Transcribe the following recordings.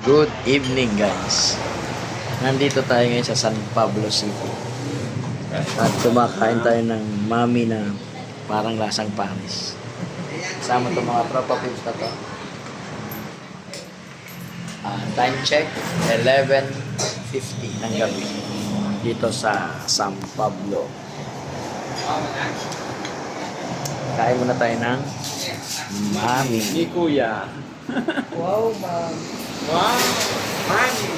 Good evening guys. Nandito tayo ngayon sa San Pablo City. At kumakain tayo ng mami na parang lasang Paris. Kasama itong mga tropa pips na to. Time check, 11:50 ng gabi. Dito sa San Pablo. Kain muna tayo ng mami. Ni Kuya. Wow, ma'am. Wow! Mami!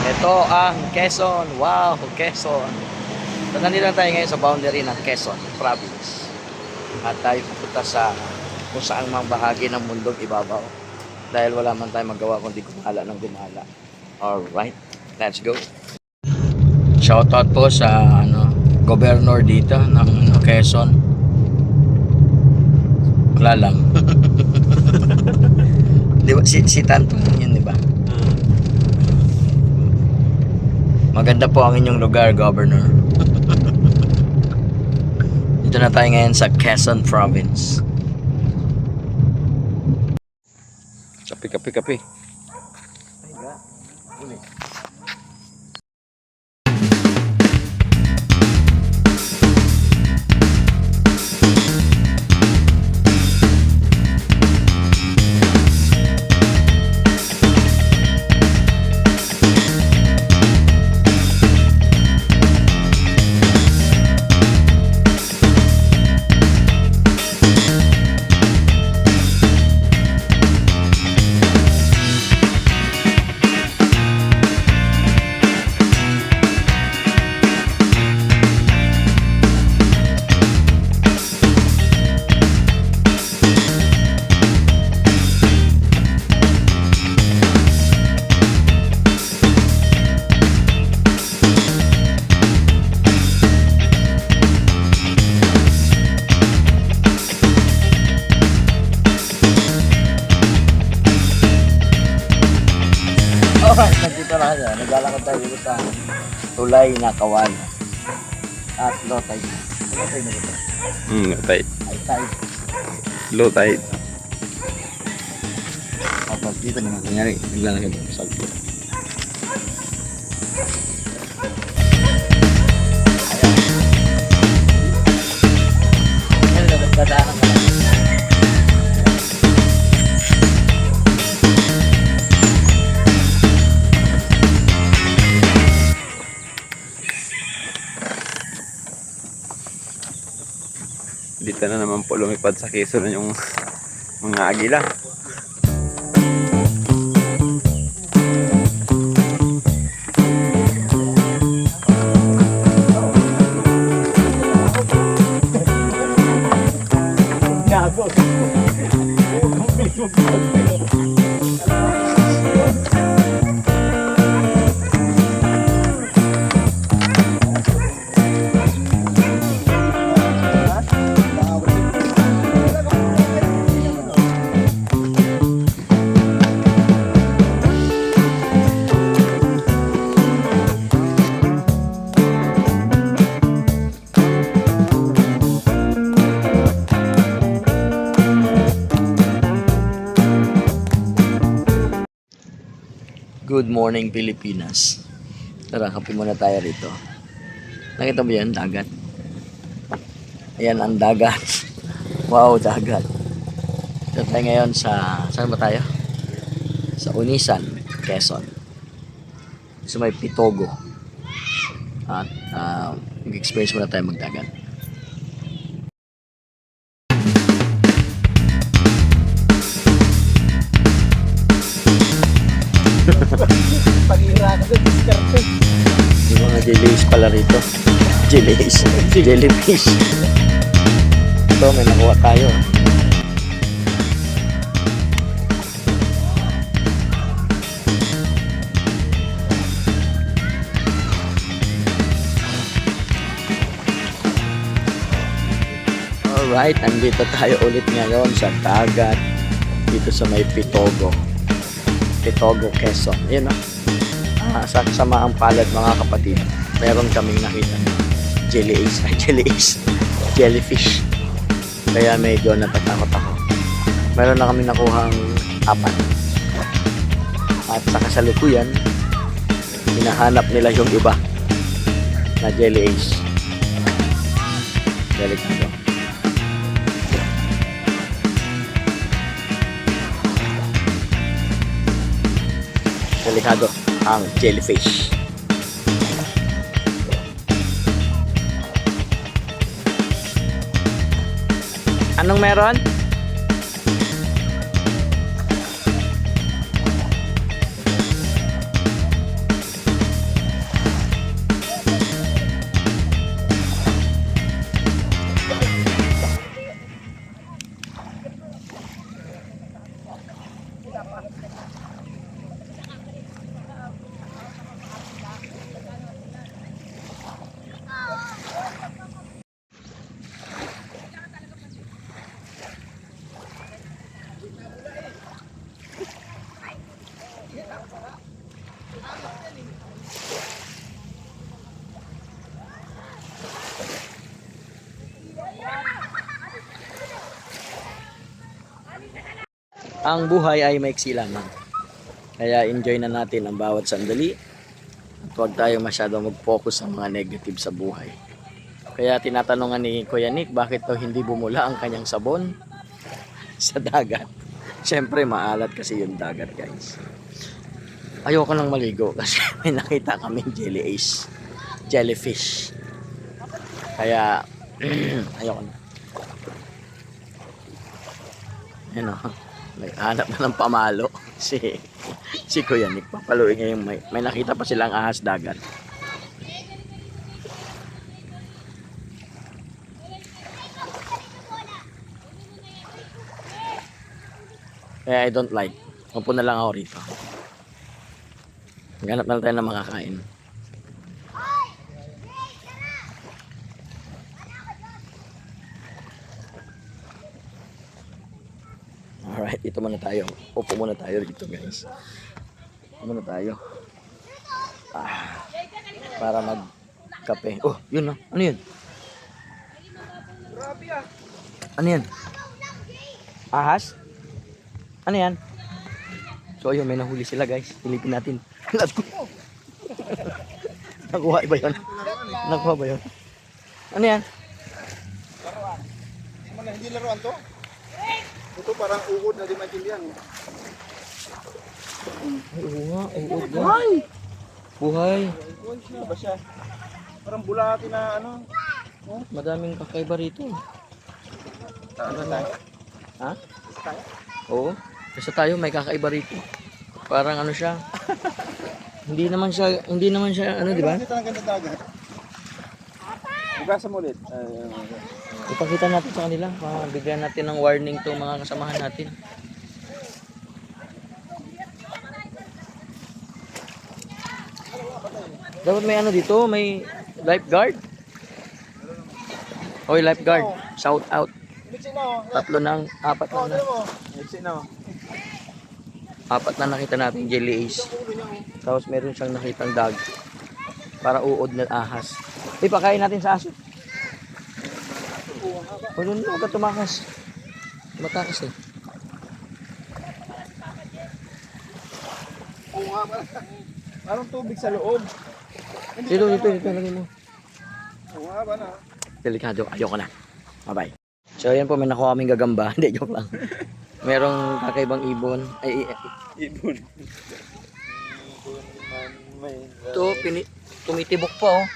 Ito ang Quezon. Wow, Quezon. So, nandito tayo ngayon sa boundary ng Quezon Province. At tayo pupunta sa kung saang mang bahagi ng mundong ibabaw. Dahil wala man tayo magawa kundi gumala ng gumala. Alright, let's go. Shoutout po sa governor dito ng Quezon. Wala lang. Di ba si Tanto yun, di ba? Maganda po ang inyong lugar, Governor. Dito na tayo ngayon sa Quezon Province. Kape. Alright, nandito na kanya. Naglalakad tayo dito sa tulay na kawan. At low tide. Low tide na dito. Tide. High tide. Low tide. Tapos dito naman. Kanyari, naglalakad dito sa salto. Ayan. Dadaanan ka lang. Dito na naman po lumipad sa Quezon yung mga agila. Good morning, Pilipinas. Tara, kape muna tayo rito. Nakita mo yan, dagat? Ayan ang dagat. Wow, dagat. Dito tayo ngayon sa, saan ba tayo? Sa Unisan, Quezon. So may Pitogo. At mag-experience muna tayo magdagat. Paghihira ka sa diskarte. Yung mga jellyfish pala rito. Jellyfish. Ito, may nakuha tayo. Alright. Alright, nandito tayo ulit ngayon sa dagat dito sa may Pitogo, Quezon. Yun o. Sa kasamaang palad mga kapatid, meron kaming nakita jellyfish. Kaya medyo natatakot ako. Meron na kami nakuhang 4. At sa kasalukuyan, hinahanap nila yung iba na jellyfish. Delikado. Delikado ang jellyfish. Anong meron? Ang buhay ay maiksi lamang. Kaya enjoy na natin ang bawat sandali. At huwag tayo masyado mag-focus sa mga negative sa buhay. Kaya tinatanungan ni Kuya Nick, bakit daw hindi bumula ang kanyang sabon sa dagat? Siyempre maalat kasi yung dagat, guys. Ayoko nang maligo kasi may nakita kaming jellyfish. Kaya ayoko na. Yan o. May hanap na ng pamalo si Kuya Nick. Papaluin niya yung may nakita pa silang ahas dagat. Kaya I don't like. Upo na lang ako rito. Ganap na lang tayo ng makakain. Alright, ito muna tayo. Upo muna tayo dito, guys. Upo muna tayo. Para magkape. Oh, yun na. Ano yun? Ano yan? Ahas? Ano yan? So ayun, may nahuli sila, guys. Pilipin natin. Nakuha ba yun? Nakuha ba yun? Ano yan? Laruan. Hindi laruan to? Ito parang uod na di maintindihan. Ay, oo nga. Uod nga. Buhay. Ano ba siya? Parang bulati na ano. Oh, madaming kakaiba rito. Ano tayo? Ha? Oo. Basta tayo may kakaiba rito. Parang ano siya. hindi naman siya ano, di ba? Ito ang ganda dagat. Bugasan mo ulit. Ipakita natin sa kanila. Bigyan natin ng warning to mga kasamahan natin. Dapat may ano dito, may lifeguard. Hoy, lifeguard. Shout out. Tatlo ng, apat na. Apat na nakita natin jellyfish. Tapos meron siyang nakitang dog. Para uod na ahas. Ipakain natin sa aso. Huwag ka tumakas. Matakas eh. Parang tubig sa loob. Dito, lagay mo. Oo nga ba na? Delikado, ayoko na. Bye-bye. So ayan po, may nakuha kaming gagamba. Hindi, joke lang. Merong kakaibang ibon. Ibon. Ito, tumitibok pa oh.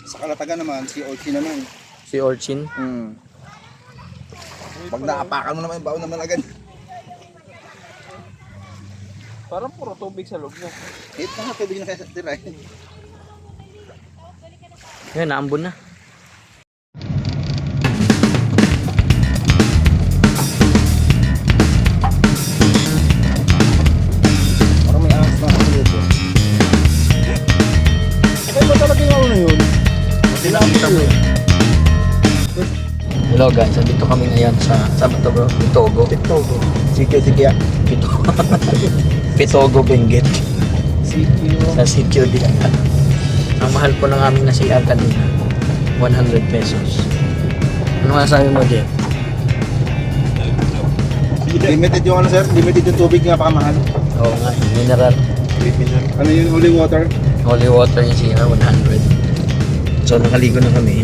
Sa Kalatagan naman, si Orchi naman. Si Orchin. Pag naapakan mo naman yung baon naman agad. Parang puro tubig sa loob niya. Hit na nga tubig na kaya tira. Yan, naambon na. Parang may ahas na ako dito. Ay, ba talaga yung ano na yun? Hello guys, dito kami ngayon sa saan ba to bro? Pitogo. Tiktogo. Sige. Pitogo Benguet. CQ. Sa sitio din. Ang mahal po ng aming nasiyan kanina, 100 pesos. Ano masasabi mo, Jeff? Limited yung ano sir? Limited yung tubig, napakamahal. Oo nga, mineral. Ano yung holy water? Holy water niya siya, 100. So, nakaligo na kami.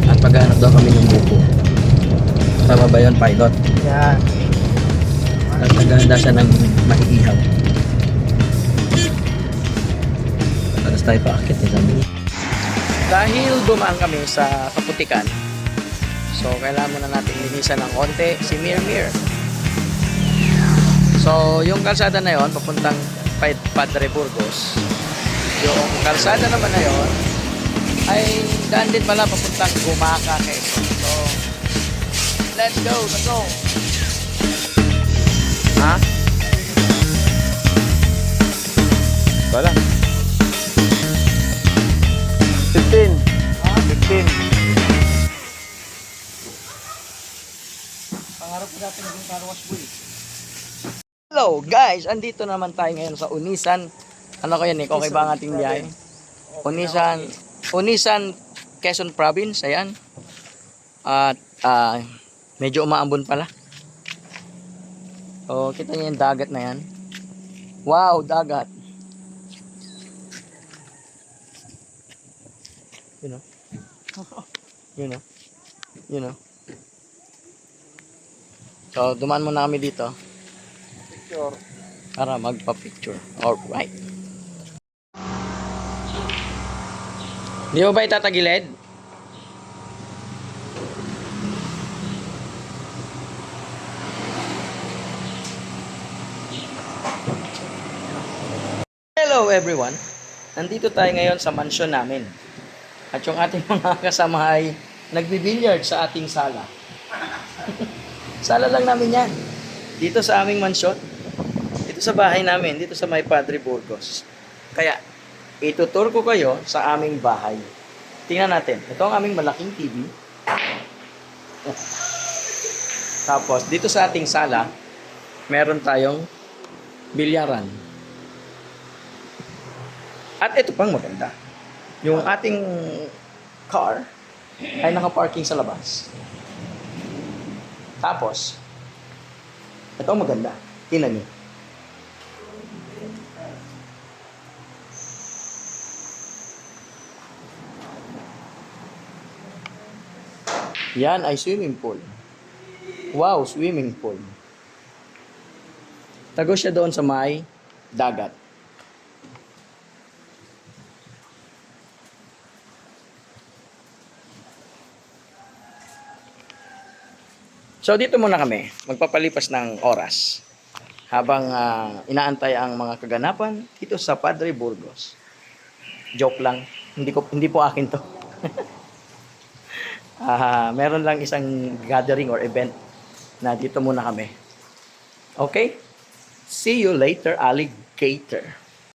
At maghanap daw kami ng buko. Tama ba yun, pilot? Yan. At naghahanda siya ng maiihaw. Tapos tayo paakit eh, sabi niya. Dahil dumaan kami sa Kaputikan, so kailangan muna natin linisan ng konti si Mir. So, yung kalsada na yon papuntang Padre Burgos. Yung kalsada naman na yon ay daan din pala papuntang Gumaca, Quezon. So, let's go. Ha? Wala. 15. 15. Pangarap ko natin maging car wash boy. Hello guys, andito naman tayo ngayon sa Unisan. Ano kaya Nick? Okay ba ang ating biyahe? Unisan, Quezon Province, ayan. At medyo umaambon pala. So, kita niyo yung dagat na yan. Wow, dagat. You know? You know? So, dumaan muna kami dito Sure. para magpa-picture. Alright. Di mo ba itatagilid? Hello everyone! Nandito tayo ngayon sa mansyon namin. At yung ating mga kasama ay nagbibilyard sa ating sala. Sala lang namin yan. Dito sa aming mansyon. Dito sa bahay namin. Dito sa may Padre Burgos. Kaya, itutur ko kayo sa aming bahay. Tingnan natin. Ito ang aming malaking TV. Tapos, dito sa ating sala, meron tayong bilyaran. At ito pang maganda. Yung ating car ay nakaparking sa labas. Tapos, ito ang maganda. Tingnan niyo. Yan ay swimming pool. Wow, swimming pool. Tago siya doon sa may dagat. So dito muna kami, magpapalipas ng oras habang inaantay ang mga kaganapan dito sa Padre Burgos. Joke lang, hindi po akin to. Meron lang isang gathering or event na dito muna kami. Okay? See you later, alligator.